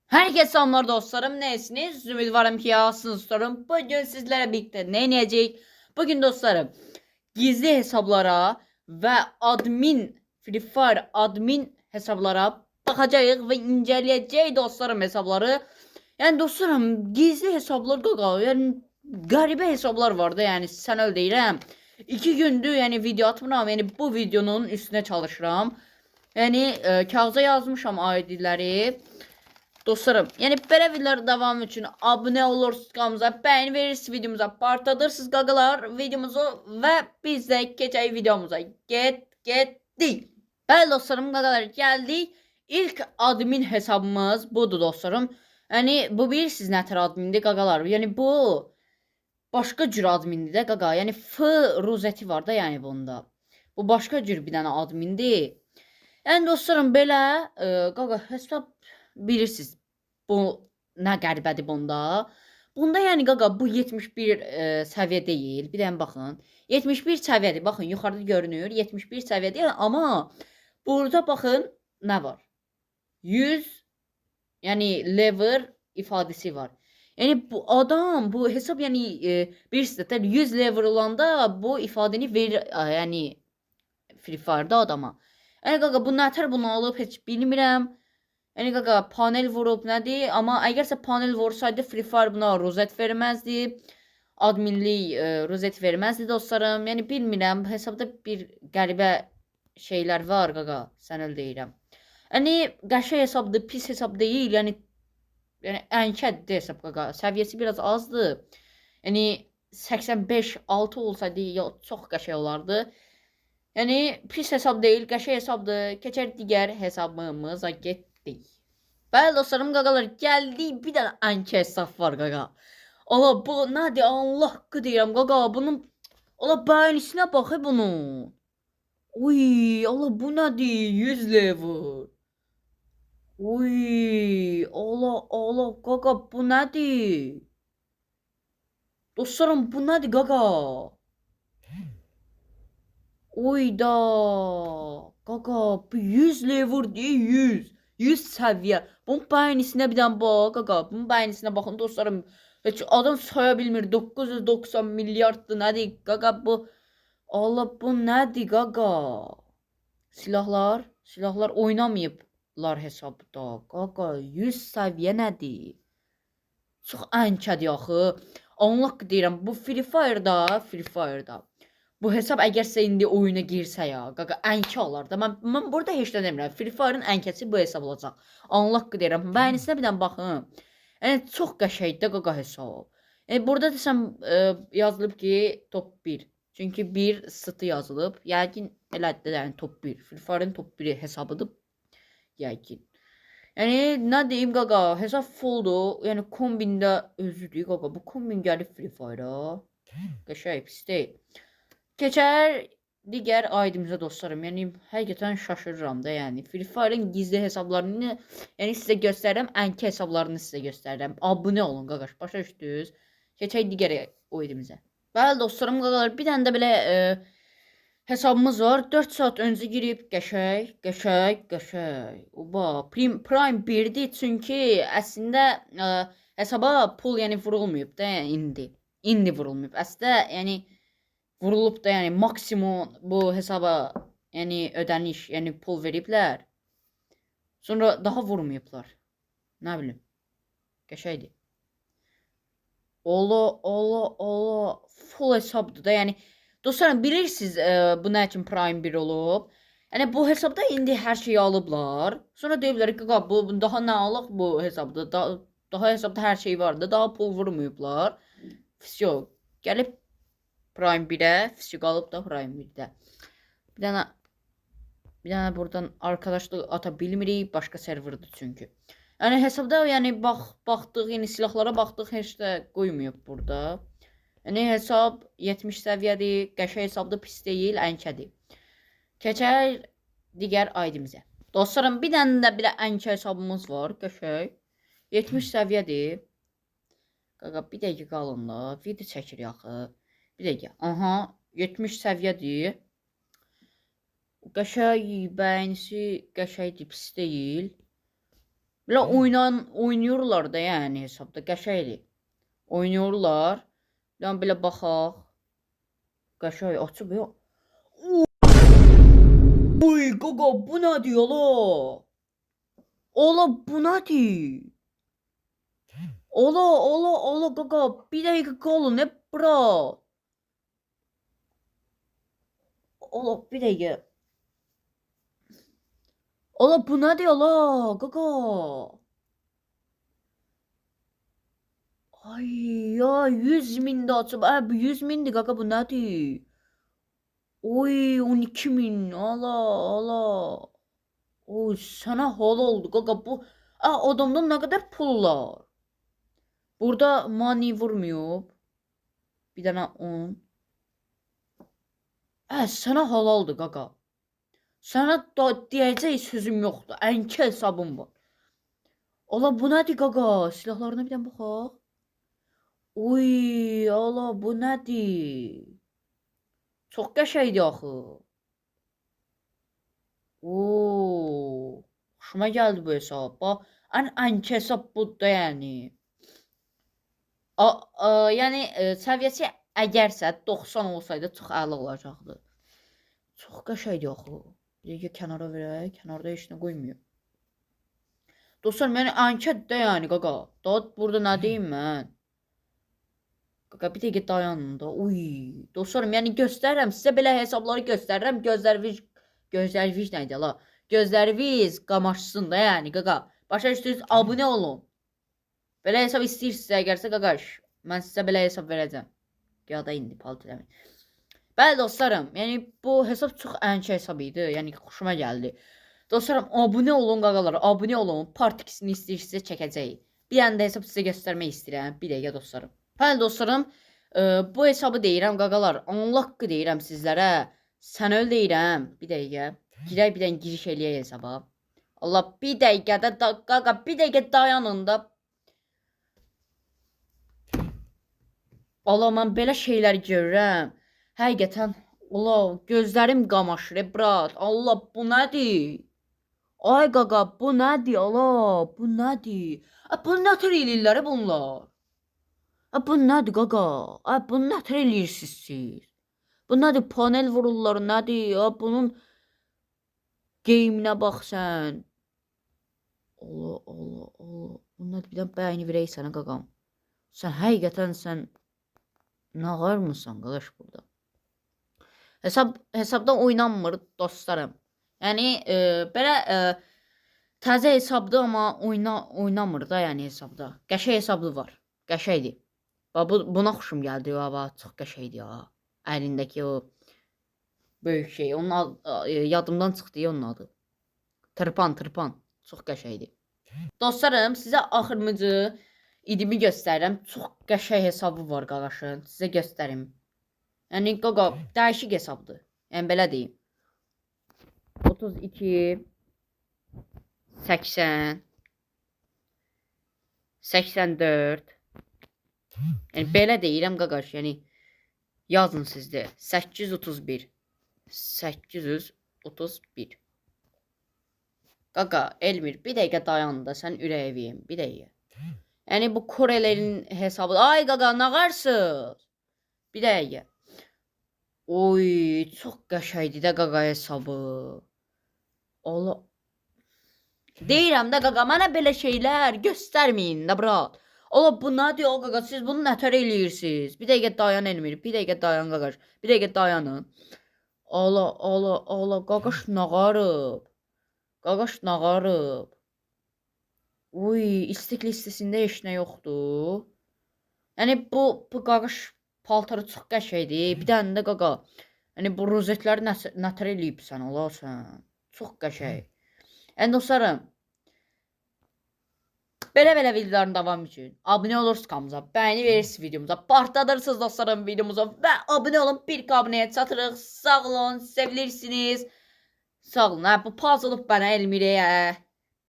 Herkese selamlar dostlarım. Neyesiniz? Ümidvarım ki yaxşısınız dostlarım. Bugün sizlerle birlikte ne inəyəcəyik? Bugün dostlarım gizli hesablara ve Free Fire admin hesablara bakacağız ve inceleyeceğiz dostlarım hesapları. Yani dostlarım gizli hesaplar qaqa. Yani qəribə hesablar vardı. Yani sen öyle deyirəm. 2 gündür yani video atmıram. Yani bu videonun üstüne çalışıram. Yani kağıza yazmışam ID'ləri. Dostlarım, yani belə videolar devam için abone olursunuz kanalımıza, beğeni verirsiniz videomuza, partladırsınız qaqalar videomuzu ve biz de keçək videomuza getdik. Bəli dostlarım, qaqalar geldik. İlk admin hesabımız budur dostlarım. Yani bu bilirsiniz nə tər admindir qaqalar. Yani bu başka cür admindir də qaqa. Yani F rozeti var da yani bunda. Bu başka cür bir dənə admindir. Yani dostlarım belə qaqa hesab bilirsiniz. Bu nə qəribədir bunda. Bunda yəni qaqa bu 71 səviyyə deyil. Bir dənə baxın. 71 səviyyədir. Baxın yuxarıda görünür. 71 səviyyədir amma burada baxın nə var? 100 yəni level ifadəsi var. Yəni bu adam bu hesab yəni bilirsiniz də 100 level olanda bu ifadəni verir yəni Free Fire'da adama. Yəni qaqa bu nətər bunu alıb heç bilmirəm. Yəni qaqa panel vurub nədir? Amma əgərsə panel vursaydı Free Fire buna rozet verməzdi. Adminlik rozet verməzdi dostlarım. Yəni bilmirəm, hesabda bir qəribə şeylər var qaqa, sən öyle deyirəm. Yəni qəşəng hesabdır, pis hesab deyil. Yəni ənkəddir hesab qaqa. Səviyyəsi biraz azdır. Yəni 85-6 olsaydı çox qəşəng olardı. Yəni pis hesab deyil, qəşəng hesabdır. Keçər digər hesabımıza getdik. Bəli dostlarım qaqalar geldi bir tane anki hesab var qaqa. Ola bu nədir Allah haqqı deyirəm qaqa bunun ola bəyanisine bax bunun. Uy ola bu nədir 100 level. Uy ola qaqa bu nədir? Dostlarım bu nədir qaqa? Uyda qaqa bu 100 level değil 100 seviye. Bunun bəyanisine bir dənə bax qaqa. Bunun bəyanisine baxın dostlarım. Heç adam saya bilmir. 990 milyarddır nədir qaqa bu? Allah bu nədir qaqa? Silahlar oynamayıblar hesabda. Qaqa 100 seviye nədir? Çox ənkədir axı. Allah deyirəm bu Free Fire'da. Bu hesab əgərsə indi oyuna girsə ya, qaqa ənki olar da. Mən burada heç nə demirəm. Free Fire-ın ənkəsi bu hesab olacaq. Allah deyirəm. Bəyanisine bir dənə baxın. Yəni çox qəşəngdir də qaqa hesab. Burada desəm yazılıb ki top 1. Çünki 1 sıtı yazılıb. Yəqin elədir yəni top 1. Free Fire-ın top 1 hesabıdır. Yəqin. Yəni nə deyim qaqa, hesab fulldur. Yəni kombində özüdür qaqa. Bu kombin gəlib Free Fire-a. Qəşəng pis deyil. Keçər digər aidimizə dostlarım. Yəni həqiqətən şaşırıram da, yəni Free Fire-ın gizli hesablarını yəni sizə göstərirəm, ənki hesablarını sizə göstərirəm. Abunə olun qaqaş, başa düşdünüz? Keçək digər aidimizə. Bəli dostlarım, qaqalar, bir dənə də belə hesabımız var. 4 saat öncə girib qəşəng. Oba, Prime 1-dir çünki əslində hesaba pul yəni vurulmayıb da, yəni indi vurulmayıb. Əslində yəni vurulup da yani maksimum bu hesaba yani ödəniş yani pul veriblər. Sonra daha vurmayıblar. Ne bileyim. Qəşəngdir. Ola full hesabdır da yani. Dostlarım bilirsiniz bu nə üçün Prime 1 olub. Yəni bu hesabda indi hər şeyi alıblar. Sonra deyiblər ki bu daha nə alaq bu hesabda. Daha hesabda hər şey vardı. Daha pul vurmayıblar. Всё. Gəlib Prime 1'e fisik alıp da Prime 1'de. Bir tane buradan arkadaşlık atabilmirik. Başka serverda çünkü. Yani hesabda yani baxdıq, yeni silahlara baxdıq, heç də qoymayıb burada. Yəni hesab 70 səviyyədir. Qəşəng hesabda pis deyil, ənkədir. Keçər digər aidimizə. Dostlarım bir dənə də bir ənkə hesabımız var, qəşəng. 70 səviyyədir. Qaqa bir dəqiqə qalın da, video çəkir yaxı. Bir dakika. Aha 70 səviyyədir. Qəşəng bəyənisi qəşəngdir, pis deyil. Belə oynuyorlar da yəni hesabda qəşəngdir. Oynuyorlar. Yəni belə baxaq. Qəşəng açıb ya. Uy qaqa bu nədir ola? Ola bu nədir? Ola qaqa bir dəqiqə qalın ne bura? Ola bir dəqiqə. Ola bu nədir ola qaqa? Ay ya 100 min də açıb. Bu 100 mindir qaqa bu nədir? Oy 12 min. Ala. Oy sana hal oldu qaqa bu. Adamda nə qədər pul var? Burada money vurmuyor. Bir dənə 10. Sana halaldır qaqa. Sana da deyəcək sözüm yoxdur. Ənki hesabım var. Ola bu nədir qaqa? Silahlarına bir dənə baxaq. Uy, ala bu nədir? Çox qəşəngdir axı. Oo, hoşuma gəldi bu hesab. Bax, ənki hesab budur da yəni. Yəni səviyyəsi əgərsə 90 olsaydı çox əla olacaqdı. Çox qəşəngdir axı. Bir dəqiqə kənara verək. Kənarda heç nə qoymuyor. Dostlar, yəni anketdə yəni qaqa. Daha burada nə deyim mən? Qaqa bir dəqiqə dayanın da. Uy, dostlarım, yəni göstərirəm sizə belə hesabları göstərirəm. Gözləriniz nədir la? Gözləriniz qamaşsın da yəni qaqa. Başa düşdünüz? Abunə olun. Belə hesab istəyirsinizsə əgərsə qaqaş, mən sizə belə hesab verəcəm. Qiyada indi palto demək. Bəli dostlarım, yəni bu hesab çox ənki hesab idi. Yəni xoşuma gəldi. Dostlarım, abunə olun qaqalar, abunə olun. Part 2-sini istəyirsinizsə çəkəcəyik. Bir dənə də hesab sizə göstərmək istəyirəm. Bir dəqiqə dostlarım. Bəli dostlarım, bu hesabı deyirəm qaqalar. Allah haqqı deyirəm sizlərə. Sən öl deyirəm. Bir dəqiqə. Girək bir dənə giriş eləyək hesaba. Allah bir dəqiqədə qaqa bir dəqiqə dayanın da. Allah mən belə şeylər görürəm. Həqiqətən, Allah gözlərim qamaşır, brat. Allah bu nədir? Ay qaqa bu nədir? Allah bu nədir? Bu nətər eləyirlər bunlar? Bu nədir qaqa? Bu nətər eləyirsiniz siz? Bu nədir? Panel vururlar, nədir? Bunun geyiminə bax sən. Allah. Bu nədir? Bir də bəyini verək sənə qaqam. Sən həqiqətən sən nağar mısın qaqaş burada? Hesabda oynanmır dostlarım. Yəni belə təzə hesabdır amma oynamır da yəni hesabda. Qəşəng hesabı var. Qəşəngdir. Buna xoşum gəldi baba. Çox qəşəngdir ya. Əlindəki o böyük şey. Onun adı, yadımdan çıxdı ya onun adı. Tırpan. Çox qəşəngdir. Dostlarım, sizə axırıncı idimi göstərirəm. Çox qəşəng hesabı var qaqaşın. Sizə göstərim. Yəni qaqa dəyişik hesabdır. Yəni belə deyim. 32 80 84 Yəni belə deyirəm qaqaş. Yəni yazın sizdə 831 831 Qaqa Elmir bir dəqiqə dayan da sən ürəyə vereyim bir dəqiqə. Yəni bu Korelerin hesabı. Ay qaqa nağarsız. Bir dəqiqə. Oy çox qəşəngdir də qaqa hesabı. Allah. Deyirəm də qaqa mənə belə şeylər göstərməyin də brat. Allah bu nədir o qaqa siz bunu nətər eləyirsiniz? Bir dəqiqə dayan Elmir. Bir dəqiqə dayan qaqaş. Bir dəqiqə dayanın. Allah qaqaş nağarıb. Qaqaş nağarıb. Uy istek listesində heç nə yoxdur. Yəni bu qaqaş paltarı çox qəşəngdir. Bir dənə də qaqa. Yəni bu rozetləri nətər eləyibsən ola sən. Çox qəşəng. Yəni dostlarım, belə videoların davamı üçün abunə olursunuz kanalımıza, bəyəni verirsiniz videomuza, partladırsınız dostlarım videomuza və abunə olun 1K abunəyə çatırıq. Sağ olun, sevilirsiniz. Sağ olun. Bu puzzle olub bana Elmirəyə.